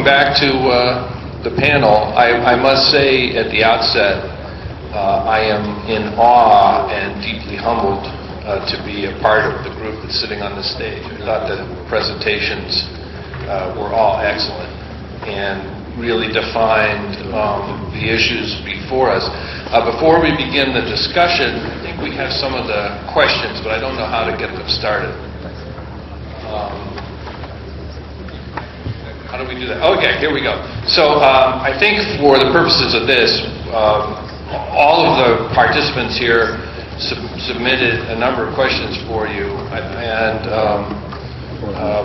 going back to the panel, I must say at the outset, I am in awe and deeply humbled to be a part of the group that's sitting on the stage. I thought the presentations were all excellent and really defined the issues before us. Before we begin the discussion, I think we have some of the questions, but I don't know how to get them started. How do we do that? Okay, here we go. So I think for the purposes of this, all of the participants here submitted a number of questions for you, and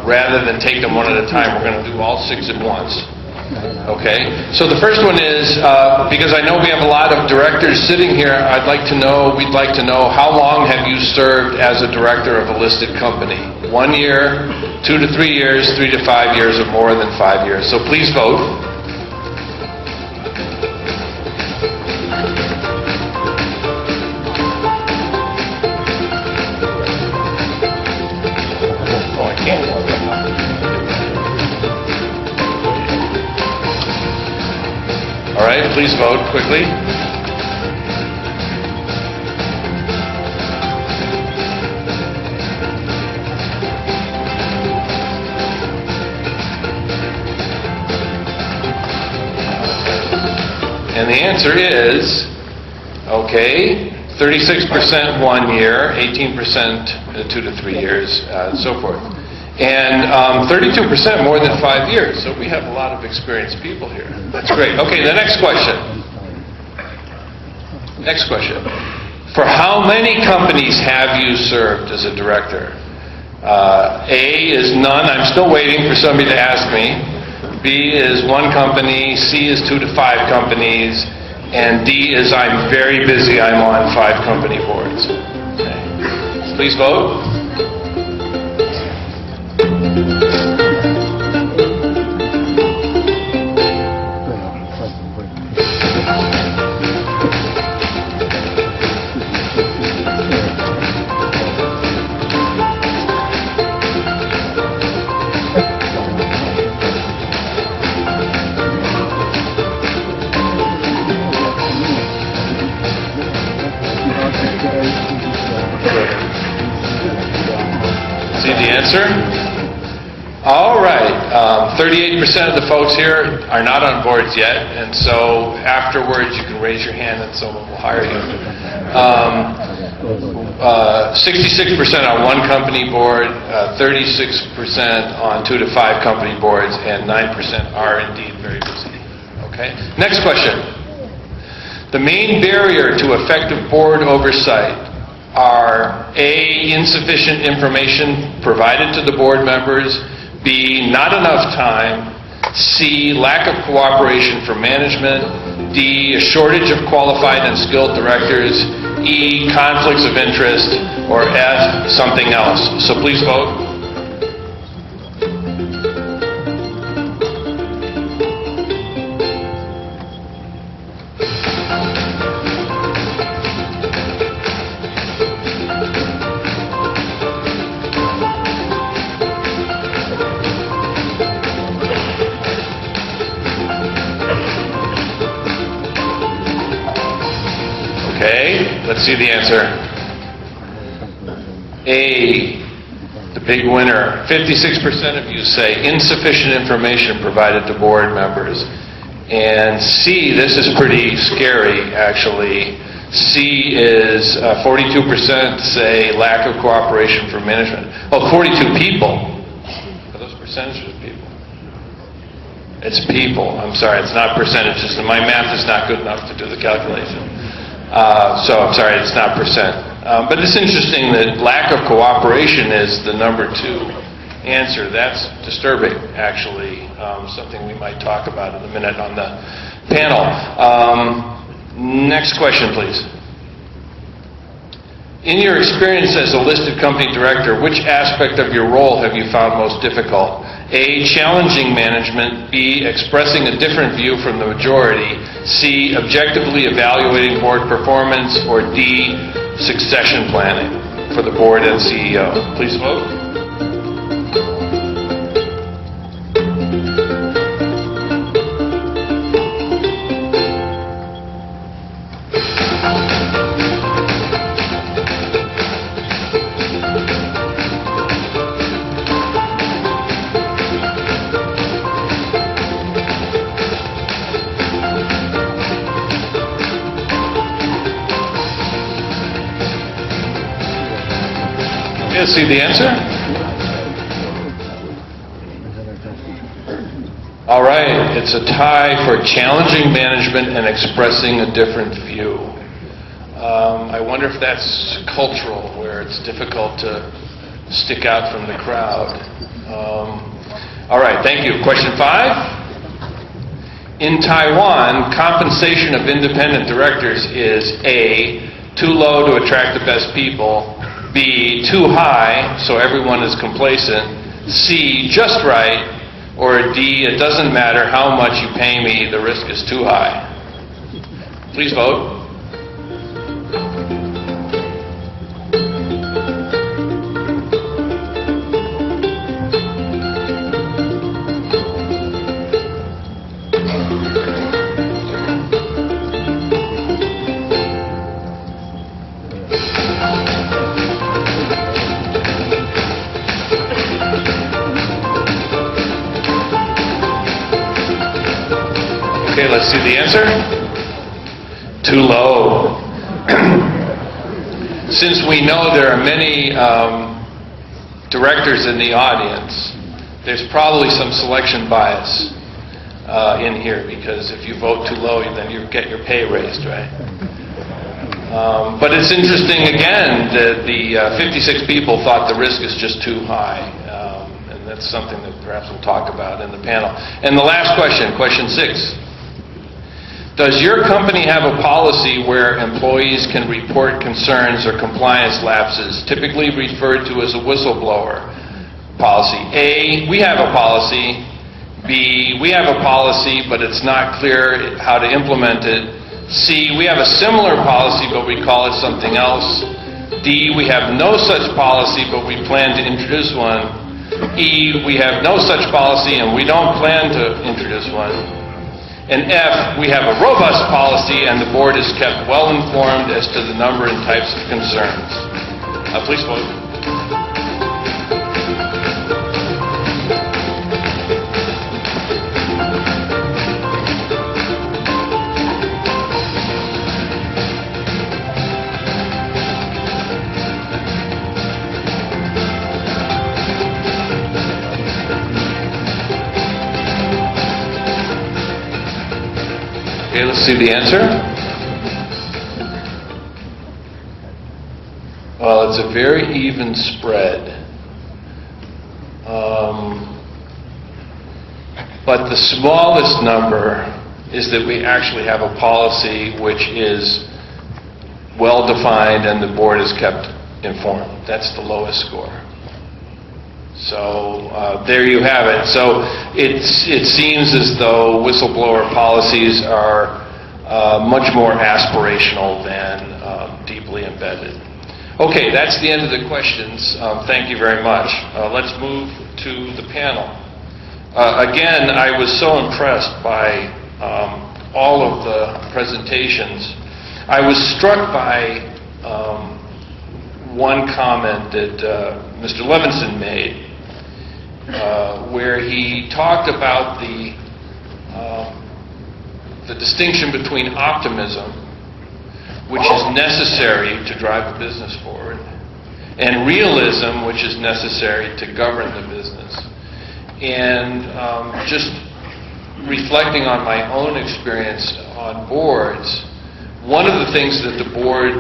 rather than take them one at a time, we're going to do all 6 at once. Okay, so the first one is, because I know we have a lot of directors sitting here, we'd like to know, how long have you served as a director of a listed company? 1 year, 2 to 3 years, 3 to 5 years, or more than 5 years. So please vote. Oh, I can't. All right, please vote quickly. And the answer is, okay, 36% 1 year, 18% 2 to 3 years, and so forth. And 32% more than 5 years. So we have a lot of experienced people here. That's great. Okay, the next question. Next question. For how many companies have you served as a director? A is none. I'm still waiting for somebody to ask me. B is 1 company. C is 2 to 5 companies. And D is I'm very busy. I'm on 5 company boards. Okay. Please vote. See the answer? All right. 38% of the folks here are not on boards yet, and so afterwards you can raise your hand and someone will hire you. 66% on 1 company board, 36% on 2 to 5 company boards, and 9% are indeed very busy. Okay. Next question. The main barrier to effective board oversight are A, insufficient information provided to the board members, B, not enough time, C, lack of cooperation from management, D, a shortage of qualified and skilled directors, E, conflicts of interest, or F, something else. So please vote. Okay, let's see the answer. A, the big winner. 56% of you say insufficient information provided to board members. And C, this is pretty scary actually. C is 42% say lack of cooperation from management. Oh, 42 people. Are those percentages of people? It's people. I'm sorry, it's not percentages. My math is not good enough to do the calculation. So I'm sorry, it's not percent. But it's interesting that lack of cooperation is the number 2 answer. That's disturbing, actually. Something we might talk about in a minute on the panel. Next question, please. In your experience as a listed company director, which aspect of your role have you found most difficult? A, challenging management. B, expressing a different view from the majority. C, objectively evaluating board performance. Or D, succession planning for the board and CEO. Please vote. Okay, let's see the answer. All right, it's a tie for challenging management and expressing a different view. I wonder if that's cultural, where it's difficult to stick out from the crowd. All right, thank you. Question 5. In Taiwan, compensation of independent directors is A, too low to attract the best people, B, too high so everyone is complacent, C, just right, or D, it doesn't matter how much you pay me, the risk is too high. Please vote. Okay, let's see the answer. Too low. Since we know there are many directors in the audience, there's probably some selection bias in here, because if you vote too low, then you get your pay raised, right? But it's interesting, again, that the 56 people thought the risk is just too high. And that's something that perhaps we'll talk about in the panel. And the last question, question 6. Does your company have a policy where employees can report concerns or compliance lapses, typically referred to as a whistleblower policy? A, we have a policy. B, we have a policy, but it's not clear how to implement it. C, we have a similar policy, but we call it something else. D, we have no such policy, but we plan to introduce one. E, we have no such policy, and we don't plan to introduce one. And F, we have a robust policy, and the board is kept well informed as to the number and types of concerns. Please vote. Okay, let's see the answer. Well, it's a very even spread. But the smallest number is that we actually have a policy which is well defined and the board is kept informed. That's the lowest score. So there you have it. So it seems as though whistleblower policies are much more aspirational than deeply embedded. Okay, that's the end of the questions. Thank you very much. Let's move to the panel. Again, I was so impressed by all of the presentations. I was struck by one comment that Mr. Levinson made, where he talked about the distinction between optimism, which is necessary to drive the business forward, and realism, which is necessary to govern the business. And just reflecting on my own experience on boards, one of the things that the board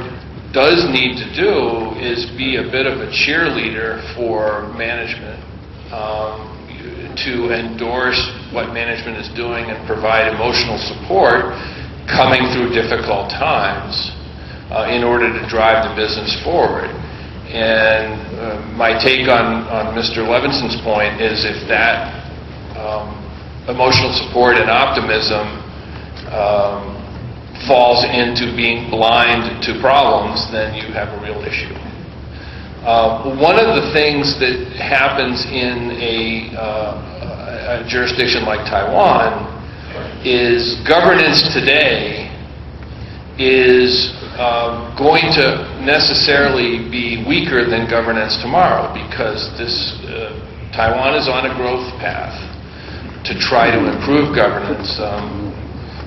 does need to do is be a bit of a cheerleader for management, to endorse what management is doing and provide emotional support coming through difficult times in order to drive the business forward. And my take on Mr. Levinson's point is, if that emotional support and optimism falls into being blind to problems, then you have a real issue. One of the things that happens in a jurisdiction like Taiwan is governance today is going to necessarily be weaker than governance tomorrow, because Taiwan is on a growth path to try to improve governance.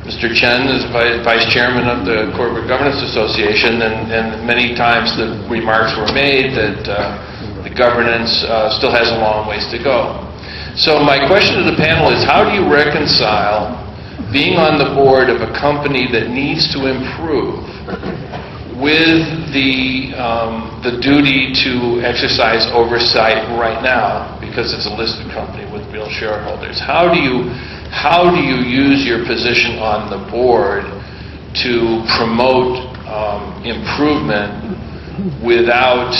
Mr. Chen is vice chairman of the Corporate Governance Association, and many times the remarks were made that The governance still has a long ways to go. So my question to the panel is, how do you reconcile being on the board of a company that needs to improve with the duty to exercise oversight right now, because it's a listed company with real shareholders? How do you use your position on the board to promote improvement without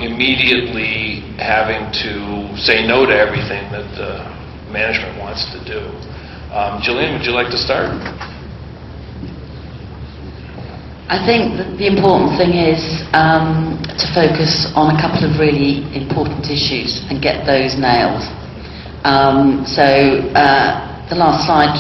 immediately having to say no to everything that the management wants to do? Gillian, would you like to start? I think that the important thing is to focus on a couple of really important issues and get those nailed. The last slide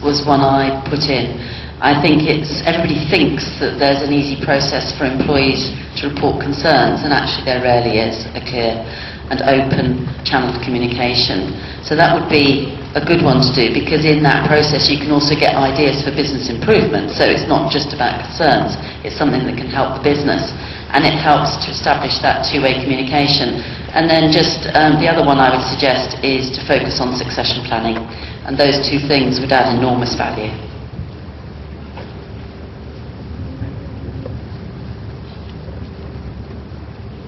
was one I put in. I think everybody thinks that there's an easy process for employees to report concerns, and actually there rarely is a clear and open channel of communication. So that would be a good one to do, because in that process you can also get ideas for business improvement. So it's not just about concerns, it's something that can help the business, and it helps to establish that two-way communication. And then just the other one I would suggest is to focus on succession planning, and those two things would add enormous value.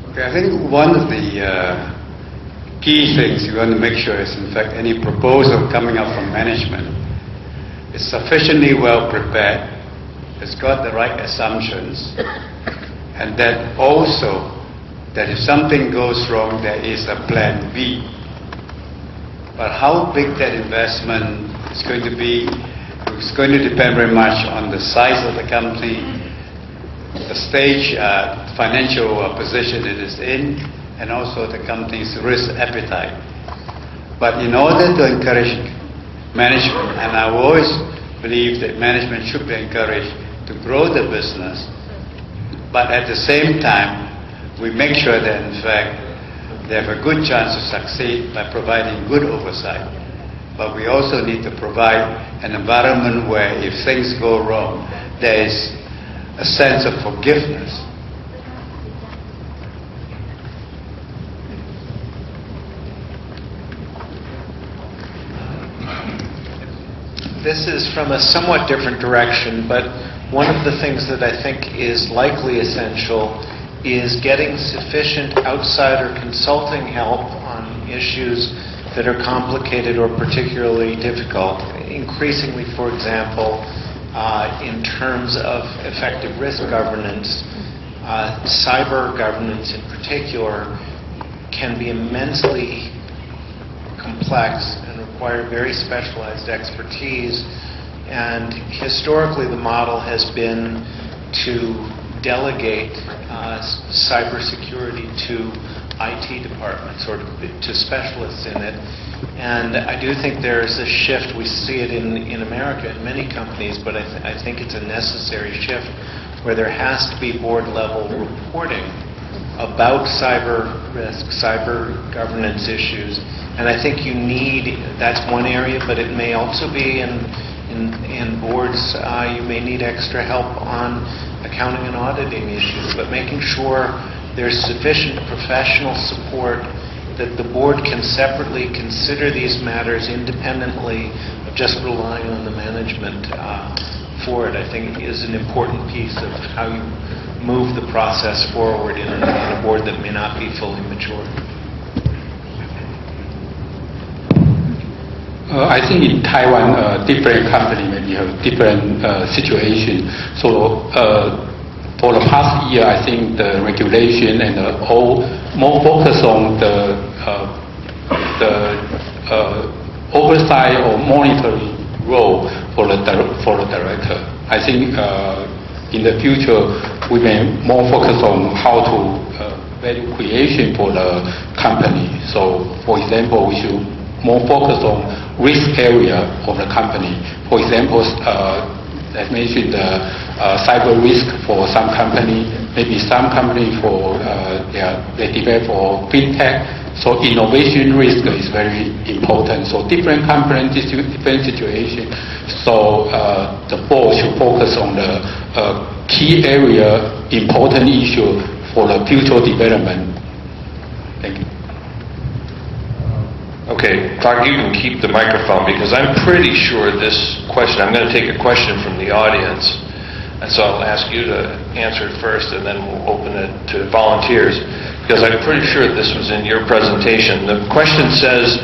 Okay, I think one of the key things you want to make sure is, in fact, any proposal coming up from management is sufficiently well prepared, it's got the right assumptions, and that also that if something goes wrong, there is a plan B. But how big that investment is going to be, it's going to depend very much on the size of the company, the stage, financial position it is in, and also the company's risk appetite. But in order to encourage management, and I always believe that management should be encouraged to grow the business, but at the same time, we make sure that in fact they have a good chance to succeed by providing good oversight. But we also need to provide an environment where if things go wrong, there is a sense of forgiveness. This is from a somewhat different direction, but one of the things that I think is likely essential is getting sufficient outsider consulting help on issues that are complicated or particularly difficult. Increasingly, for example, in terms of effective risk governance, cyber governance in particular can be immensely complex and require very specialized expertise. And historically, the model has been to delegate cybersecurity to IT departments or to specialists in it. And I do think there is a shift. We see it in America in many companies, but I think it's a necessary shift where there has to be board-level reporting about cyber risk, cyber governance issues. And I think that's one area, but it may also be in boards, you may need extra help on accounting and auditing issues, but making sure there's sufficient professional support that the board can separately consider these matters independently of just relying on the management for it, I think is an important piece of how you move the process forward in a board that may not be fully mature. I think in Taiwan, different company maybe have different situation. So for the past year, I think the regulation and all more focus on the oversight or monitoring role for the director. I think in the future we may more focus on how to value creation for the company. So, for example, we should more focus on risk area of the company. For example, as mentioned, cyber risk for some company, maybe some company for they develop for fintech. So innovation risk is very important. So different companies, different situation. So the board should focus on the key area, important issue for the future development. Thank you. Okay, Clark, you can keep the microphone because I'm pretty sure this question, I'm going to take a question from the audience, and so I'll ask you to answer it first and then we'll open it to volunteers because I'm pretty sure this was in your presentation. The question says,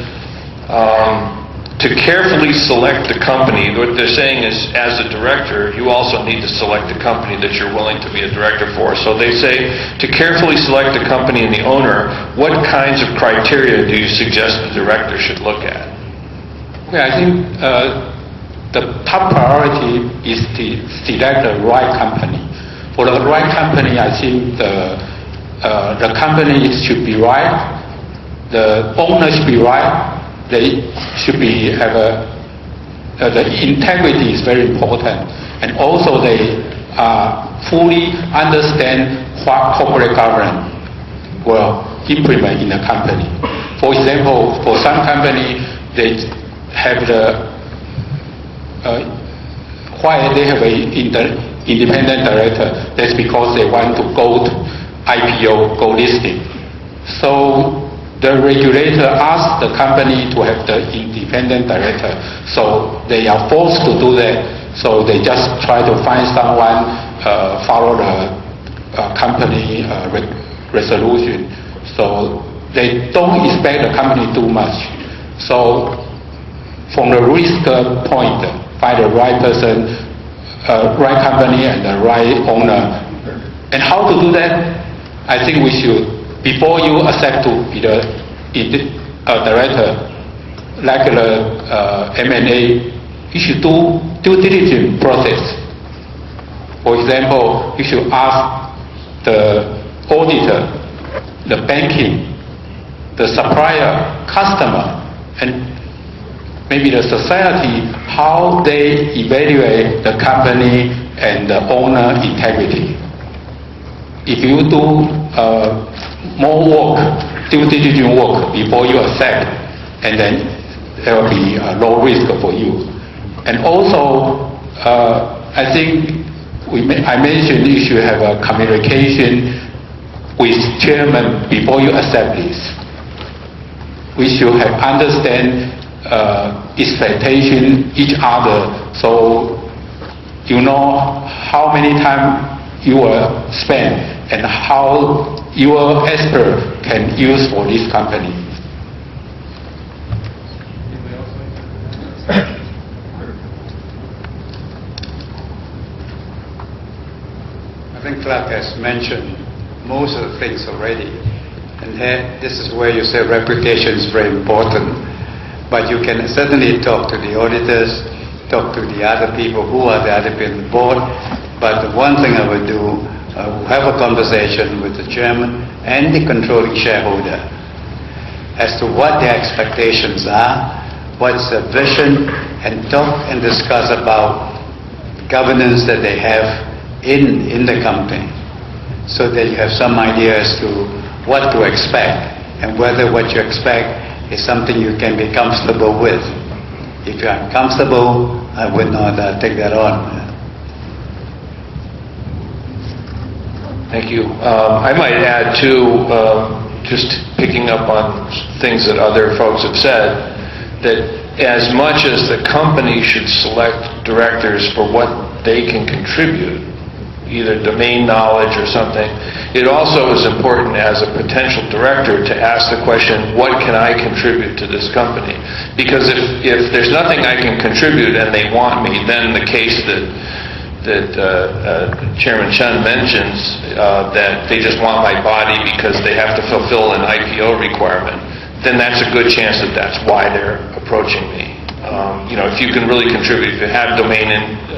to carefully select the company, what they're saying is, as a director, you also need to select the company that you're willing to be a director for. So they say, to carefully select the company and the owner, what kinds of criteria do you suggest the director should look at? Okay, I think the top priority is to select the right company. For the right company, I think the company should be right, the owner should be right. They should have the integrity is very important, and also they fully understand what corporate governance will implement in the company. For example, for some company, they have why they have an independent director. That's because they want to go to IPO, go listing. So the regulator asks the company to have the independent director, so they are forced to do that. So they just try to find someone follow the company resolution. So they don't expect the company to do much. So from the risk point, find the right person, right company, and the right owner. And how to do that? I think we should. Before you accept to be the director, like the M&A, you should do due diligence process. For example, you should ask the auditor, the banking, the supplier, customer, and maybe the society, how they evaluate the company and the owner integrity. If you do more work, due diligence work before you accept, and then there will be low risk for you. And also, I think I mentioned you should have a communication with chairman before you accept this. We should have understand expectation each other, so you know how many time you will spend and how your expert can use for this company. I think Clark has mentioned most of the things already. And here, this is where you say reputation is very important. But you can certainly talk to the auditors, talk to the other people who are the other people on the board. But the one thing I would do, have a conversation with the chairman and the controlling shareholder as to what their expectations are, what's the vision, and talk and discuss about governance that they have in the company, so that you have some idea as to what to expect and whether what you expect is something you can be comfortable with. If you're uncomfortable, I would not take that on. Thank you. I might add too, just picking up on things that other folks have said, that as much as the company should select directors for what they can contribute, either domain knowledge or something, it also is important as a potential director to ask the question, what can I contribute to this company? Because if there's nothing I can contribute and they want me, then the case that Chairman Chen mentions, that they just want my body because they have to fulfill an IPO requirement, then that's a good chance that that's why they're approaching me. If you can really contribute, if you have domain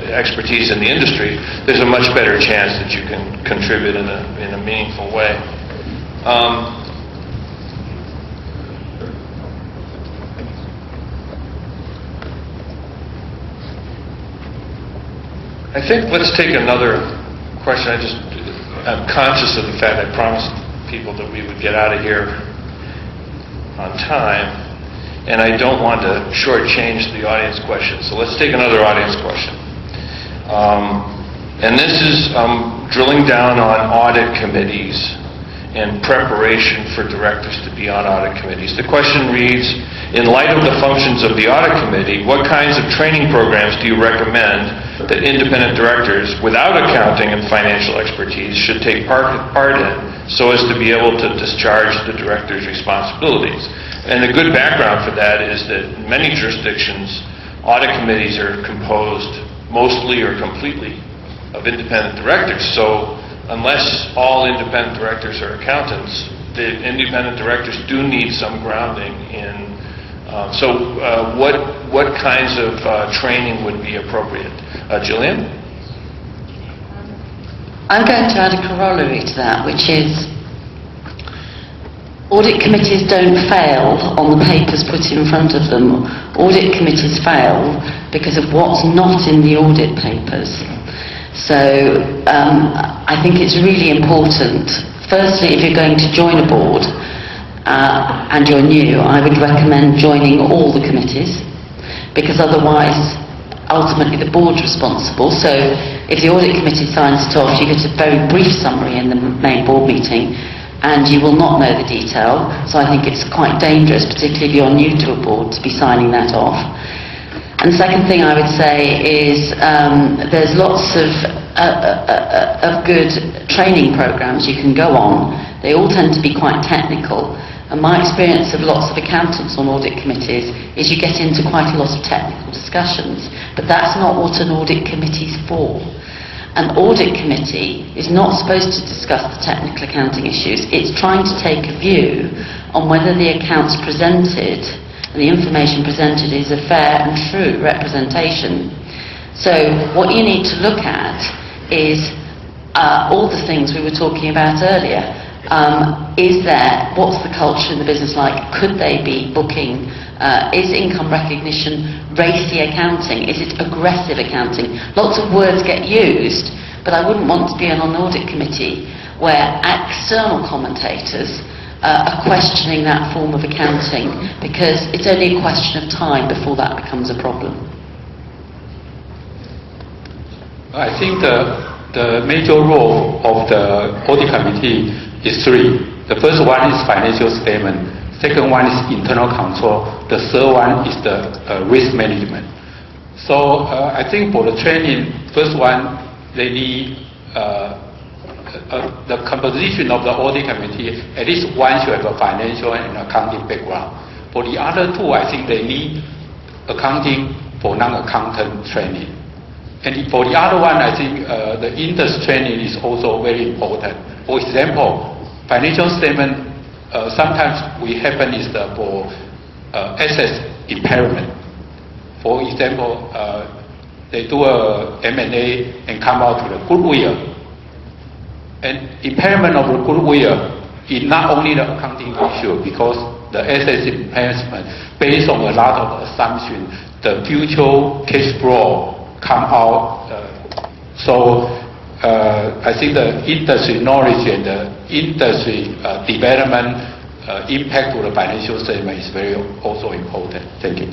expertise in the industry, there's a much better chance that you can contribute in a meaningful way. I think let's take another question. I'm conscious of the fact I promised people that we would get out of here on time, and I don't want to shortchange the audience question. So let's take another audience question. And this is drilling down on audit committees and preparation for directors to be on audit committees. The question reads, in light of the functions of the audit committee, what kinds of training programs do you recommend that independent directors without accounting and financial expertise should take part in so as to be able to discharge the director's responsibilities? And a good background for that is that in many jurisdictions, audit committees are composed mostly or completely of independent directors. So unless all independent directors are accountants, the independent directors do need some grounding in. What kinds of training would be appropriate? Jillian? I'm going to add a corollary to that, which is audit committees don't fail on the papers put in front of them. Audit committees fail because of what's not in the audit papers. So I think it's really important, firstly, if you're going to join a board and you're new, I would recommend joining all the committees, because otherwise ultimately the board's responsible. So if the audit committee signs it off, you get a very brief summary in the main board meeting and you will not know the detail. So I think it's quite dangerous, particularly if you're new to a board, to be signing that off. And the second thing I would say is there's lots of good training programs you can go on. They all tend to be quite technical. And my experience of lots of accountants on audit committees is you get into quite a lot of technical discussions. But that's not what an audit committee is for. An audit committee is not supposed to discuss the technical accounting issues. It's trying to take a view on whether the accounts presented and the information presented is a fair and true representation. So what you need to look at is all the things we were talking about earlier. What's the culture in the business like? Could they be booking? Is income recognition racy accounting? Is it aggressive accounting? Lots of words get used, but I wouldn't want to be on an audit committee where external commentators are questioning that form of accounting, because it's only a question of time before that becomes a problem. I think the major role of the audit committee is three. The first one is financial statement. Second one is internal control. The third one is the risk management. So I think for the training, first one, they need the composition of the audit committee, at least one should have a financial and accounting background. For the other two, I think they need accounting for non-accountant training. And for the other one, I think the industry training is also very important. For example, financial statement, sometimes we happen is for asset impairment. For example, they do a M&A and come out with a goodwill. And impairment of the goodwill is not only the accounting issue, because the asset impairment based on a lot of assumptions, the future cash flow come out. I think the industry knowledge and the industry development impact to the financial statement is very also important. Thank you.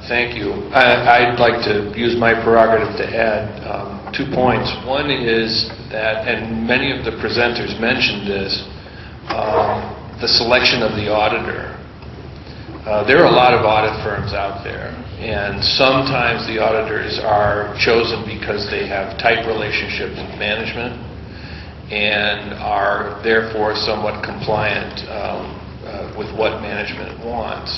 Thank you. I'd like to use my prerogative to add 2 points. One is that, and many of the presenters mentioned this, the selection of the auditor. There are a lot of audit firms out there, and sometimes the auditors are chosen because they have tight relationships with management and are therefore somewhat compliant with what management wants.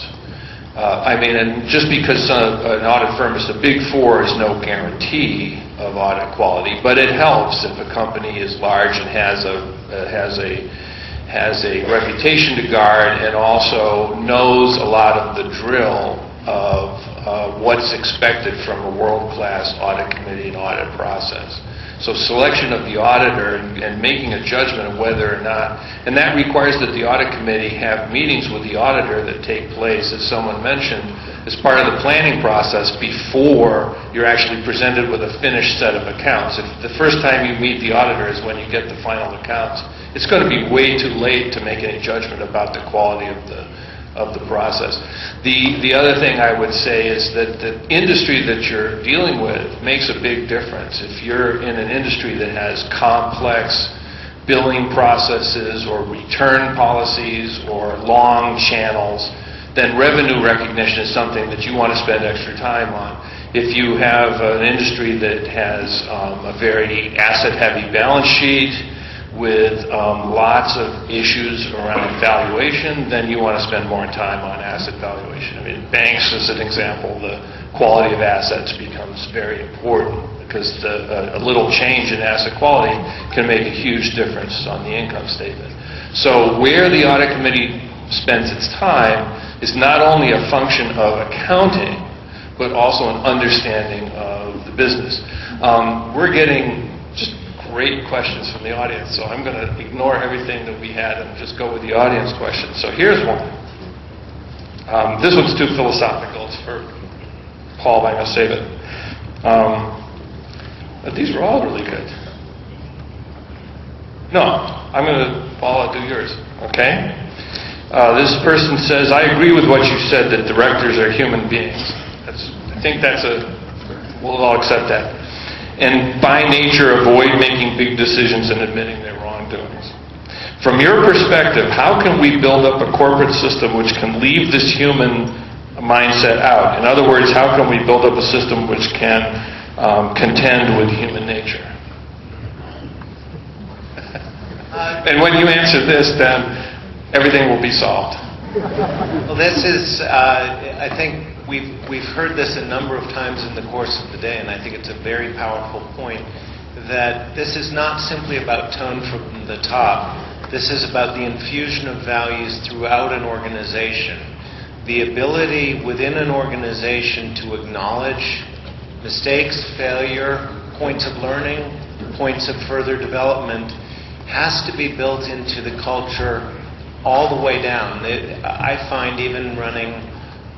And just because an audit firm is a Big Four is no guarantee of audit quality, but it helps if a company is large and has a reputation to guard and also knows a lot of the drill of what's expected from a world-class audit committee and audit process. So selection of the auditor and making a judgment of whether or not, and that requires that the audit committee have meetings with the auditor that take place, as someone mentioned, as part of the planning process before you're actually presented with a finished set of accounts. If the first time you meet the auditor is when you get the final accounts, it's going to be way too late to make any judgment about the quality of the process. The other thing I would say is that the industry that you're dealing with makes a big difference. If you're in an industry that has complex billing processes or return policies or long channels, then revenue recognition is something that you want to spend extra time on. If you have an industry that has a very asset-heavy balance sheet with lots of issues around valuation, then you want to spend more time on asset valuation. I mean, banks, as an example, the quality of assets becomes very important because a little change in asset quality can make a huge difference on the income statement. So where the audit committee spends its time is not only a function of accounting, but also an understanding of the business. We're getting just great questions from the audience, so I'm going to ignore everything that we had and just go with the audience questions. So here's one. This one's too philosophical. It's for Paul, but I'm going to save it. But these were all really good. No, I'm going to, Paul, I'll do yours, okay? This person says, I agree with what you said that directors are human beings. I think we'll all accept that. And by nature, avoid making big decisions and admitting their wrongdoings. From your perspective, how can we build up a corporate system which can leave this human mindset out? In other words, how can we build up a system which can contend with human nature? And when you answer this, then everything will be solved. Well, this is, I think we've heard this a number of times in the course of the day, and I think it's a very powerful point, that this is not simply about tone from the top. This is about the infusion of values throughout an organization. The ability within an organization to acknowledge mistakes, failure, points of learning, points of further development has to be built into the culture all the way down. I find even running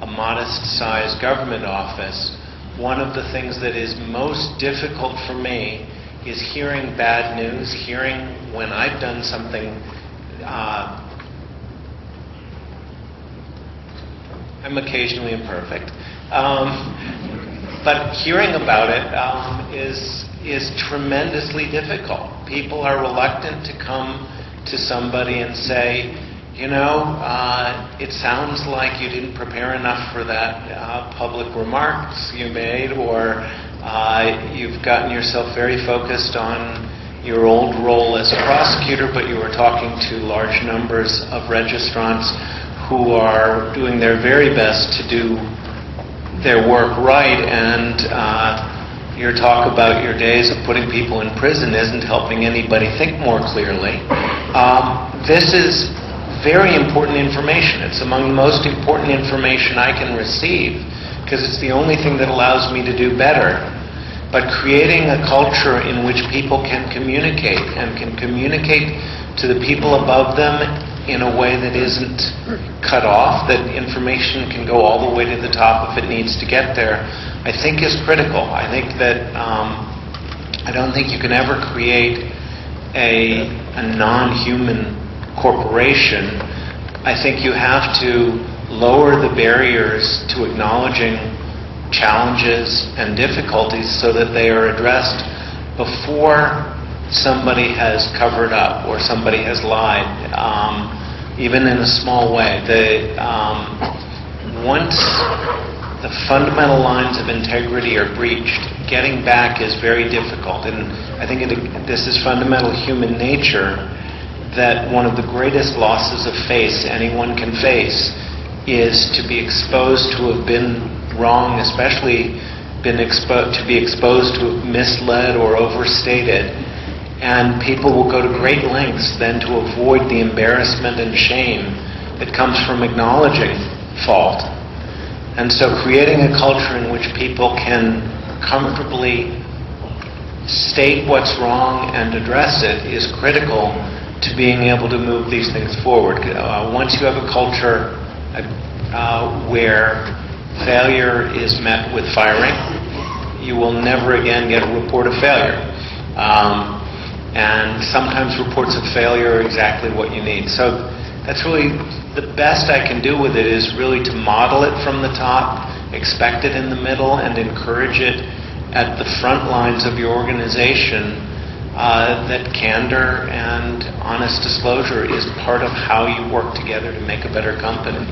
a modest-sized government office, one of the things that is most difficult for me is hearing bad news, hearing when I've done something. I'm occasionally imperfect, but hearing about it is tremendously difficult. People are reluctant to come to somebody and say, you know, it sounds like you didn't prepare enough for that public remarks you made, or you've gotten yourself very focused on your old role as a prosecutor, but you were talking to large numbers of registrants who are doing their very best to do their work right, and your talk about your days of putting people in prison isn't helping anybody think more clearly. This is very important information. It's among the most important information I can receive because it's the only thing that allows me to do better. But creating a culture in which people can communicate and can communicate to the people above them in a way that isn't cut off, that information can go all the way to the top if it needs to get there, I think is critical. I think that I don't think you can ever create a non-human corporation. I think you have to lower the barriers to acknowledging challenges and difficulties so that they are addressed before somebody has covered up or somebody has lied, even in a small way. Once the fundamental lines of integrity are breached, getting back is very difficult. And I think this is fundamental human nature, that one of the greatest losses of face anyone can face is to be exposed to have been wrong, especially to be exposed to have misled or overstated. And people will go to great lengths then to avoid the embarrassment and shame that comes from acknowledging fault. And so creating a culture in which people can comfortably state what's wrong and address it is critical to being able to move these things forward. Once you have a culture where failure is met with firing, you will never again get a report of failure. And sometimes reports of failure are exactly what you need. So that's really the best I can do with it, is really to model it from the top, expect it in the middle, and encourage it at the front lines of your organization that candor and honest disclosure is part of how you work together to make a better company.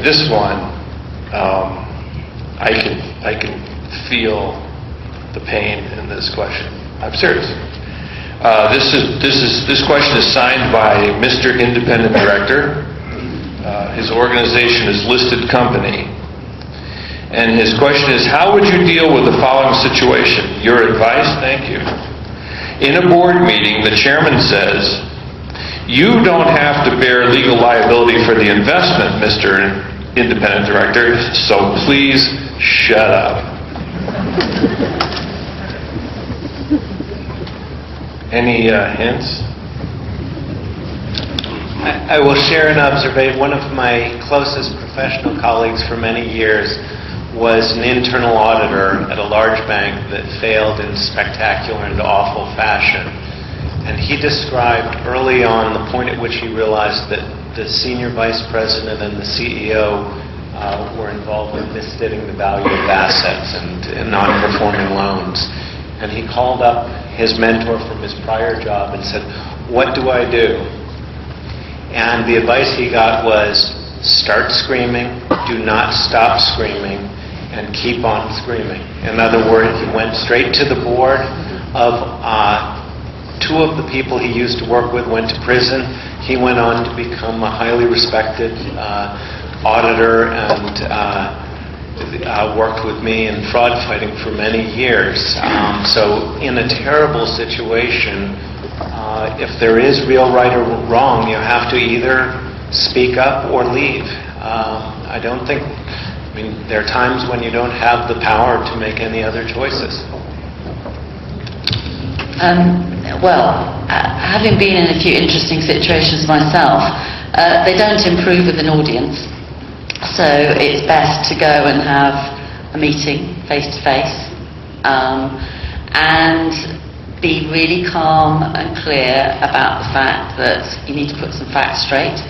This one, I can feel the pain in this question. I'm serious. This question is signed by Mr. Independent Director. His organization is listed company. And his question is, how would you deal with the following situation? Your advice? Thank you. In a board meeting, the chairman says, you don't have to bear legal liability for the investment, Mr. Independent Director, so please shut up. Any hints? I will share an observation. One of my closest professional colleagues for many years was an internal auditor at a large bank that failed in spectacular and awful fashion. And he described early on the point at which he realized that the senior vice president and the CEO were involved in misstating the value of assets and non-performing loans. And he called up his mentor from his prior job and said, what do I do? And the advice he got was, start screaming, do not stop screaming, and keep on screaming. In other words, he went straight to the board of two of the people he used to work with went to prison. He went on to become a highly respected auditor and worked with me in fraud fighting for many years. So in a terrible situation, if there is real right or wrong, you have to either speak up or leave. I mean, there are times when you don't have the power to make any other choices. Having been in a few interesting situations myself, they don't improve with an audience. So it's best to go and have a meeting face-to-face and be really calm and clear about the fact that you need to put some facts straight,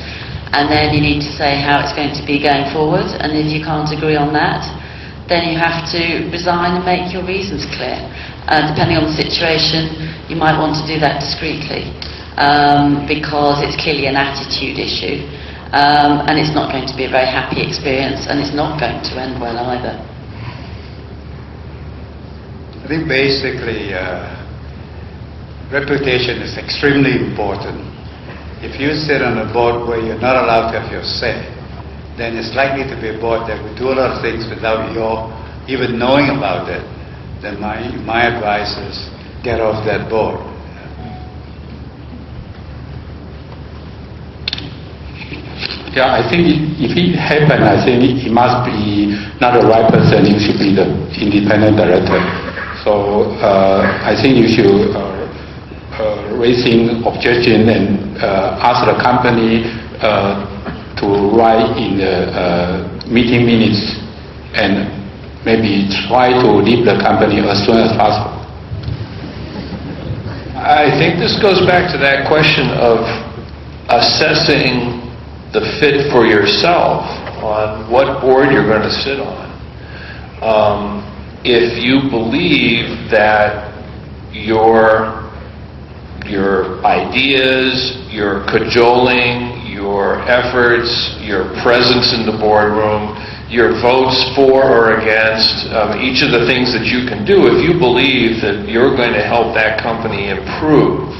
and then you need to say how it's going to be going forward, and if you can't agree on that, then you have to resign and make your reasons clear. Depending on the situation, you might want to do that discreetly because it's clearly an attitude issue, and it's not going to be a very happy experience, and it's not going to end well either. I think basically reputation is extremely important. If you sit on a board where you're not allowed to have your say, then it's likely to be a board that will do a lot of things without your even knowing about it. Then my advice is get off that board. Yeah, I think if it happens, I think it must be not the right person. You should be the independent director. So I think you should raising objection and ask the company to write in the meeting minutes and maybe try to leave the company as soon as possible. I think this goes back to that question of assessing the fit for yourself on what board you're going to sit on. If you believe that your ideas, your cajoling, your efforts, your presence in the boardroom, your votes for or against each of the things that you can do, if you believe that you're going to help that company improve,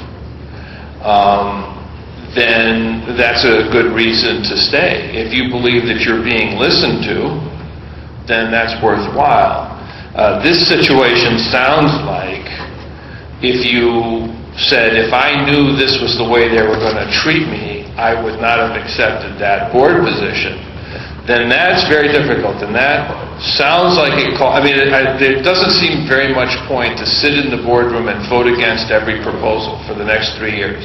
then that's a good reason to stay. If you believe that you're being listened to, then that's worthwhile. This situation sounds like if you said, if I knew this was the way they were going to treat me, I would not have accepted that board position. Then that's very difficult. And that sounds like it doesn't seem very much point to sit in the boardroom and vote against every proposal for the next 3 years.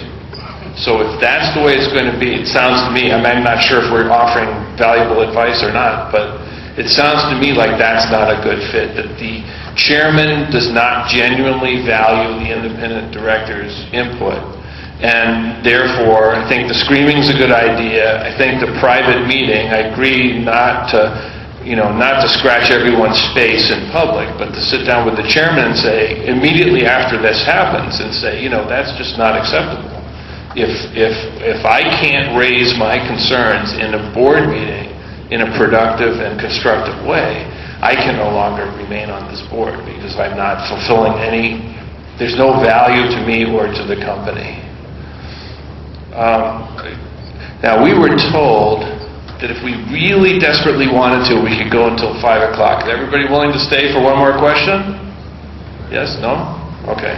So if that's the way it's going to be, it sounds to me, I'm not sure if we're offering valuable advice or not, but it sounds to me like that's not a good fit, that the chairman does not genuinely value the independent director's input. And therefore, I think the screaming's a good idea. I think the private meeting, I agree not to scratch everyone's face in public, but to sit down with the chairman and say, immediately after this happens, and say, that's just not acceptable. If I can't raise my concerns in a board meeting in a productive and constructive way, I can no longer remain on this board because I'm not fulfilling there's no value to me or to the company. Now, we were told that if we really desperately wanted to, we could go until 5 o'clock. Is everybody willing to stay for one more question? Yes? No? Okay.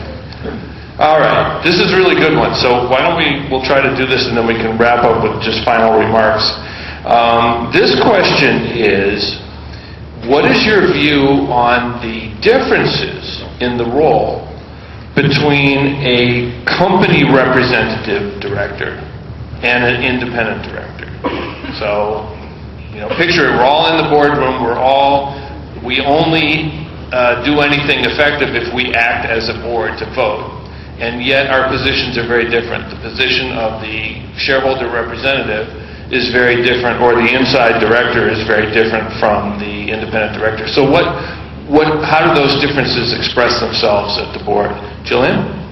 All right. This is a really good one. So why don't we'll try to do this and then we can wrap up with just final remarks. This question is, what is your view on the differences in the role between a company representative director and an independent director? So, picture it, we're all in the boardroom, we only do anything effective if we act as a board to vote. And yet our positions are very different. The position of the shareholder representative is very different, or the inside director is very different from the independent director. So how do those differences express themselves at the board? Jillian?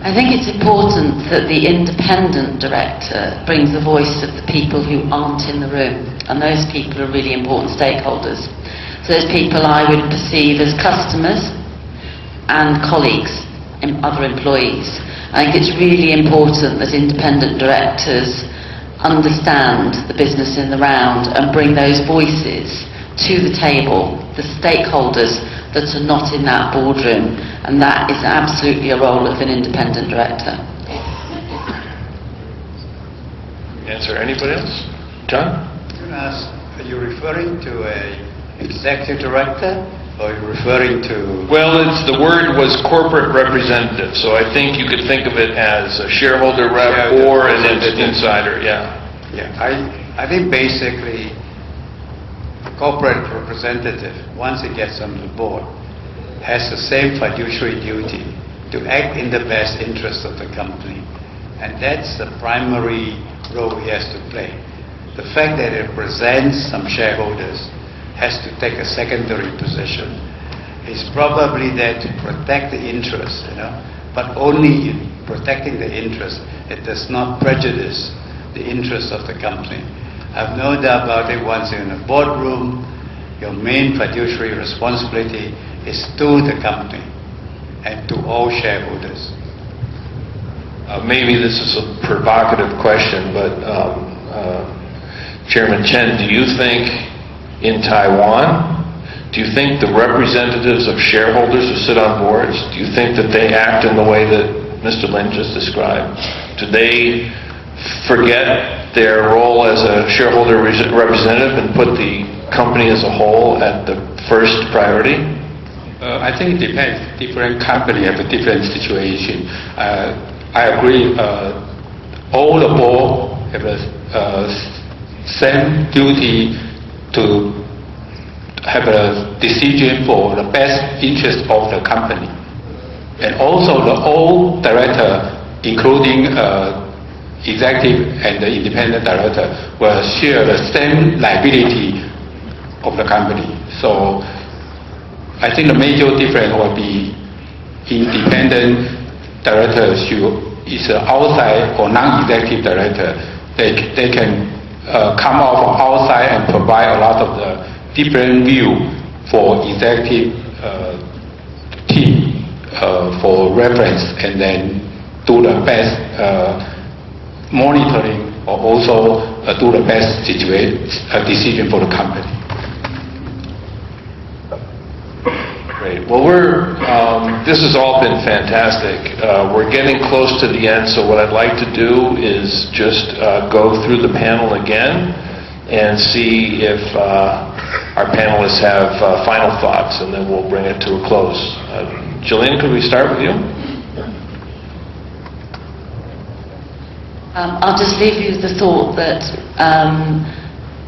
I think it's important that the independent director brings the voice of the people who aren't in the room, and those people are really important stakeholders. So those people I would perceive as customers and colleagues and other employees. I think it's really important that independent directors understand the business in the round and bring those voices to the table, the stakeholders that are not in that boardroom, and that is absolutely a role of an independent director. Answer. Anybody else? John? Are you referring to an executive director, or are you referring to... Well, the word was corporate representative, so I think you could think of it as a shareholder rep or an insider, yeah. Yeah, I think basically corporate representative, once it gets on the board, has the same fiduciary duty to act in the best interest of the company. And that's the primary role he has to play. The fact that it represents some shareholders has to take a secondary position. It's probably there to protect the interest, but only in protecting the interest. It does not prejudice the interest of the company. I've no doubt about it. Once you're in a boardroom, your main fiduciary responsibility is to the company and to all shareholders. Maybe this is a provocative question, but Chairman Chen, do you think in Taiwan, do you think the representatives of shareholders who sit on boards, do you think that they act in the way that Mr. Lin just described? Do they forget their role as a shareholder representative and put the company as a whole at the first priority? I think it depends. Different company have a different situation. I agree. All the board have the same duty to have a decision for the best interest of the company, and also the all director, including executive and the independent director, will share the same liability of the company. So I think the major difference will be independent director is outside or non-executive director. They can come out from outside and provide a lot of the different view for executive team for reference, and then do the best monitoring, or also do the best decision for the company. Great. Well, this has all been fantastic. We're getting close to the end, so what I'd like to do is just go through the panel again and see if our panelists have final thoughts, and then we'll bring it to a close. Jillian, could we start with you? I'll just leave you with the thought that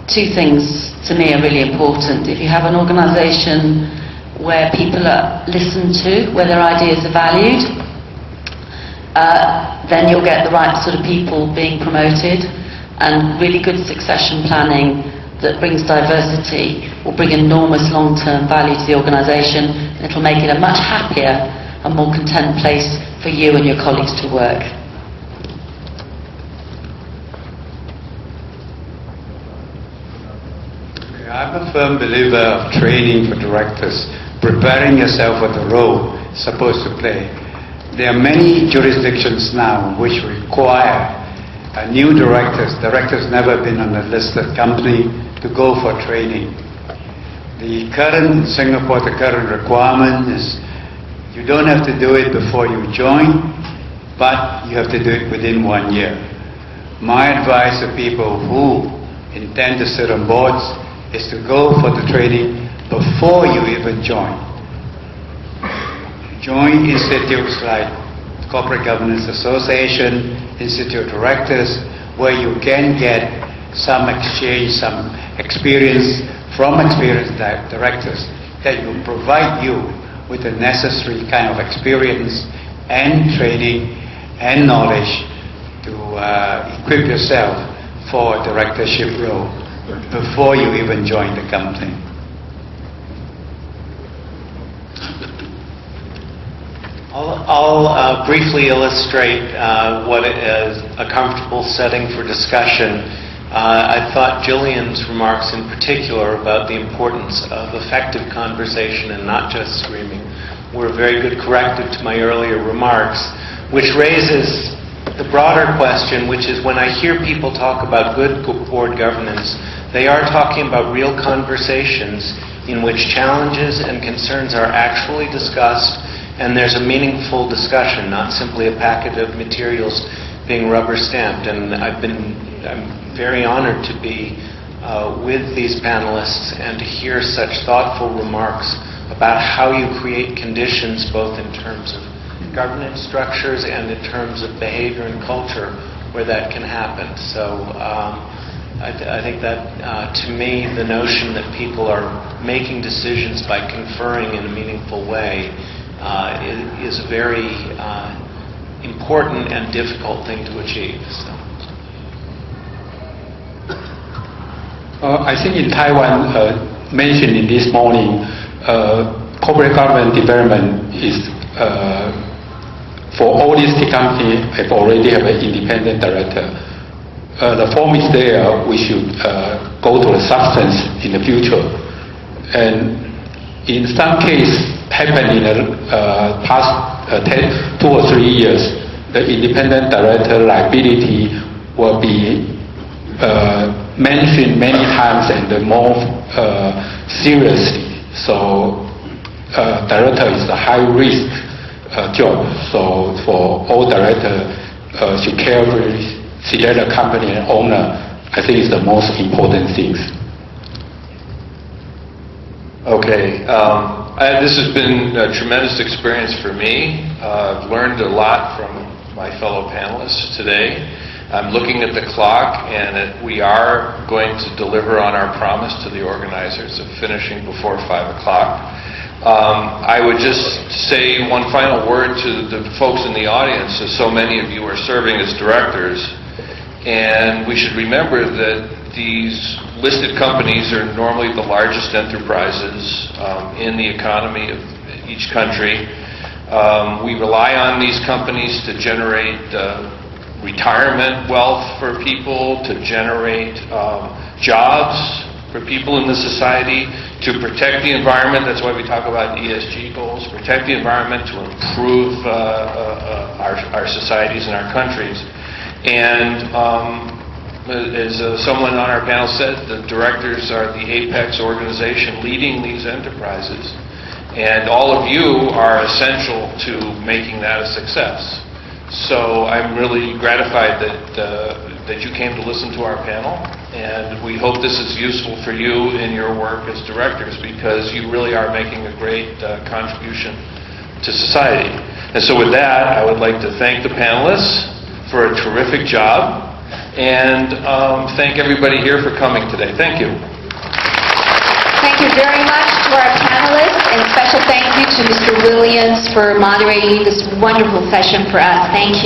two things to me are really important. If you have an organisation where people are listened to, where their ideas are valued, then you'll get the right sort of people being promoted, and really good succession planning that brings diversity will bring enormous long-term value to the organisation, and it'll make it a much happier and more content place for you and your colleagues to work. I'm a firm believer of training for directors, preparing yourself for the role you're supposed to play. There are many jurisdictions now which require new directors never been on a listed company, to go for training. In Singapore, the current requirement is you don't have to do it before you join, but you have to do it within 1 year. My advice to people who intend to sit on boards is to go for the training before you even join. Join institutes like Corporate Governance Association, Institute of Directors, where you can get some exchange, some experience from experienced directors that will provide you with the necessary kind of experience and training and knowledge to equip yourself for a directorship role before you even join the company. I'll briefly illustrate what is a comfortable setting for discussion. I thought Gillian's remarks in particular about the importance of effective conversation and not just screaming were a very good corrective to my earlier remarks, which raises the broader question, which is when I hear people talk about good board governance, they are talking about real conversations in which challenges and concerns are actually discussed, and there's a meaningful discussion, not simply a packet of materials being rubber stamped. And I'm very honored to be with these panelists and to hear such thoughtful remarks about how you create conditions both in terms of governance structures and in terms of behavior and culture where that can happen. So I think that to me the notion that people are making decisions by conferring in a meaningful way is a very important and difficult thing to achieve. So. I think in Taiwan, mentioned in this morning, corporate government development is for all listed companies have already have an independent director. The form is there. We should go to the substance in the future. And in some cases, happened in the past 2 or 3 years, the independent director liability will be mentioned many times and more seriously. So director is a high-risk job. So for all directors should carefully select a company and owner. I think it's the most important things. Okay. This has been a tremendous experience for me. I've learned a lot from my fellow panelists today. I'm looking at the clock, and we are going to deliver on our promise to the organizers of finishing before 5 o'clock. I would just say one final word to the folks in the audience, as so many of you are serving as directors, and we should remember that these listed companies are normally the largest enterprises in the economy of each country. We rely on these companies to generate retirement wealth for people, to generate jobs for people in the society, to protect the environment. That's why we talk about ESG goals, protect the environment, to improve our societies and our countries. And as someone on our panel said, the directors are the apex organization leading these enterprises. And all of you are essential to making that a success. So I'm really gratified that you came to listen to our panel, and we hope this is useful for you in your work as directors, because you really are making a great contribution to society. And so with that, I would like to thank the panelists for a terrific job, and thank everybody here for coming today. Thank you. Thank you very much to our panelists, and special thank you to Mr. Williams. audience for moderating this wonderful session for us. Thank you.